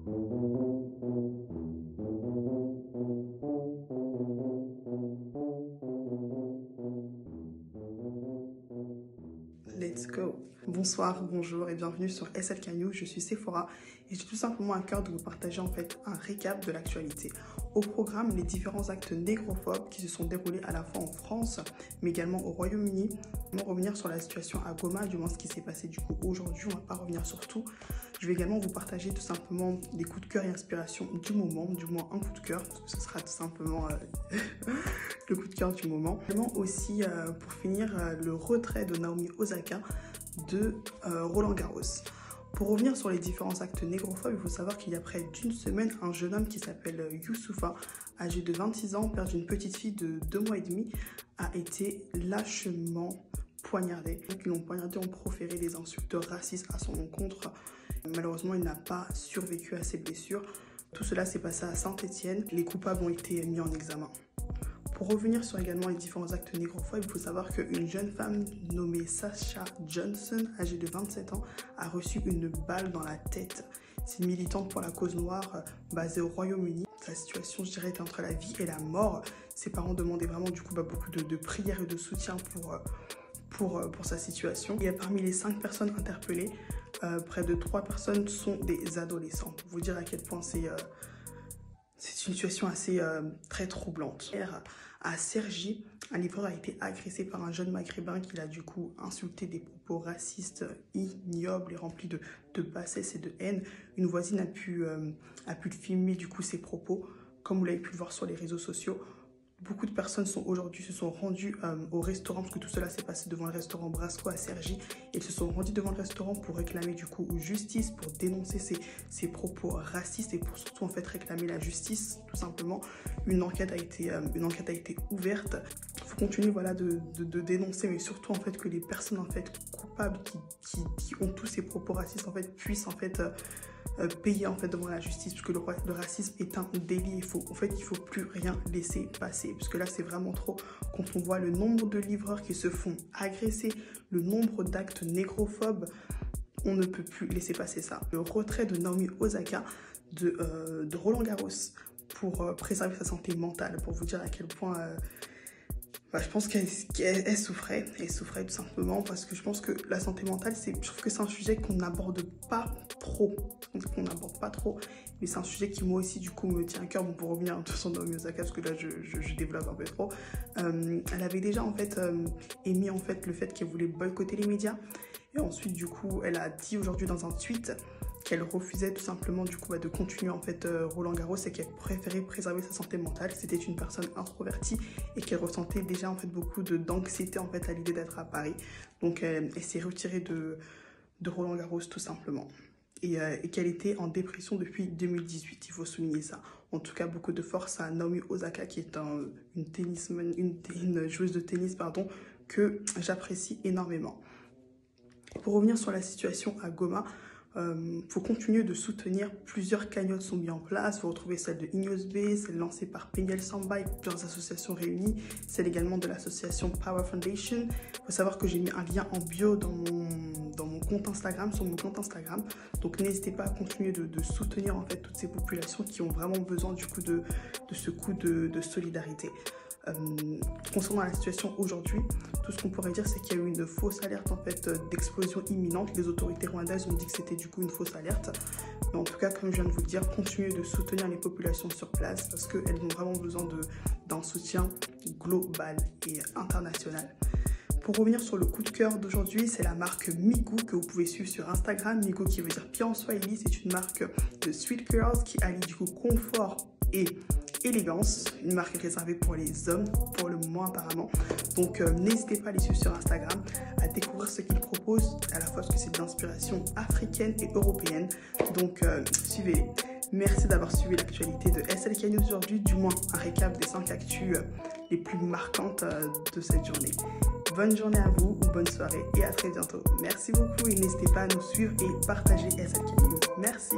Let's go. Bonsoir, bonjour et bienvenue sur SLK News. Je suis Sephora et j'ai tout simplement à cœur de vous partager en fait un récap de l'actualité. Au programme, les différents actes négrophobes qui se sont déroulés à la fois en France mais également au Royaume-Uni. On va revenir sur la situation à Goma, du moins ce qui s'est passé du coup aujourd'hui. On ne va pas revenir sur tout. Je vais également vous partager tout simplement des coups de cœur et inspirations du moment, du moins un coup de cœur, parce que ce sera tout simplement le coup de cœur du moment. Également aussi, pour finir, le retrait de Naomi Osaka de Roland Garros. Pour revenir sur les différents actes négrophobes, il faut savoir qu'il y a près d'une semaine, un jeune homme qui s'appelle Youssoufa, âgé de 26 ans, père d'une petite fille de 2 mois et demi, a été lâchement poignardé. Ils l'ont poignardé, ont proféré des insultes racistes à son encontre. Malheureusement, il n'a pas survécu à ses blessures. Tout cela s'est passé à Saint-Étienne. Les coupables ont été mis en examen. Pour revenir sur également les différents actes négrophobes, il faut savoir qu'une jeune femme nommée Sasha Johnson, âgée de 27 ans, a reçu une balle dans la tête. C'est une militante pour la cause noire basée au Royaume-Uni. Sa situation, je dirais, était entre la vie et la mort. Ses parents demandaient vraiment du coup beaucoup de prières et de soutien pour sa situation. Et parmi les 5 personnes interpellées, près de 3 personnes sont des adolescents. Pour vous dire à quel point c'est une situation assez très troublante. À Cergy, un livreur a été agressé par un jeune maghrébin qui l'a du coup insulté des propos racistes, ignobles et remplis de bassesse et de haine. Une voisine a pu filmer du coup ses propos, comme vous l'avez pu le voir sur les réseaux sociaux. Beaucoup de personnes aujourd'hui se sont rendues au restaurant, parce que tout cela s'est passé devant le restaurant Brasco à Cergy. Ils se sont rendus devant le restaurant pour réclamer du coup justice, pour dénoncer ces propos racistes et pour surtout en fait réclamer la justice, tout simplement. Une enquête a été ouverte. Il faut continuer voilà, de dénoncer, mais surtout en fait que les personnes en fait coupables qui ont tous ces propos racistes en fait puissent en fait payer en fait devant la justice, puisque le racisme est un délit. Il faut plus rien laisser passer, parce que là c'est vraiment trop. Quand on voit le nombre de livreurs qui se font agresser, le nombre d'actes négrophobes, on ne peut plus laisser passer ça. Le retrait de Naomi Osaka de Roland Garros pour préserver sa santé mentale, pour vous dire à quel point je pense qu'elle souffrait tout simplement, parce que je pense que la santé mentale, je trouve que c'est un sujet qu'on n'aborde pas trop, mais c'est un sujet qui moi aussi du coup me tient à cœur. Bon, pour revenir sur Naomi Osaka, parce que là je développe un peu trop, elle avait déjà en fait émis en fait le fait qu'elle voulait boycotter les médias, et ensuite du coup elle a dit aujourd'hui dans un tweet qu'elle refusait tout simplement du coup de continuer en fait Roland Garros, et qu'elle préférait préserver sa santé mentale. C'était une personne introvertie et qu'elle ressentait déjà en fait beaucoup d'anxiété en fait à l'idée d'être à Paris. Donc elle s'est retirée de Roland Garros tout simplement, et qu'elle était en dépression depuis 2018. Il faut souligner ça. En tout cas, beaucoup de force à Naomi Osaka, qui est une joueuse de tennis que j'apprécie énormément. Pour revenir sur la situation à Goma, faut continuer de soutenir. Plusieurs cagnottes sont mises en place. Vous retrouvez celle de Ignos B, celle lancée par Peniel Samba et plusieurs associations réunies, celle également de l'association Power Foundation. Il faut savoir que j'ai mis un lien en bio dans mon compte Instagram, sur mon compte Instagram. Donc n'hésitez pas à continuer de soutenir en fait toutes ces populations qui ont vraiment besoin du coup de ce coup de solidarité. Concernant la situation aujourd'hui, tout ce qu'on pourrait dire, c'est qu'il y a eu une fausse alerte en fait d'explosion imminente. Les autorités rwandaises ont dit que c'était du coup une fausse alerte, mais en tout cas, comme je viens de vous le dire, continuez de soutenir les populations sur place, parce qu'elles ont vraiment besoin d'un soutien global et international. Pour revenir sur le coup de cœur d'aujourd'hui, c'est la marque Migu, que vous pouvez suivre sur Instagram. Migu qui veut dire pied en swahili, c'est une marque de Sweet Girls qui allie du coup confort et élégance, une marque réservée pour les hommes, pour le moment apparemment. Donc n'hésitez pas à les suivre sur Instagram, à découvrir ce qu'ils proposent, à la fois parce que c'est de l'inspiration africaine et européenne. Donc suivez-les. Merci d'avoir suivi l'actualité de SLK News aujourd'hui, du moins un récap des 5 actus les plus marquantes de cette journée. Bonne journée à vous, ou bonne soirée, et à très bientôt. Merci beaucoup, et n'hésitez pas à nous suivre et partager SLK News. Merci.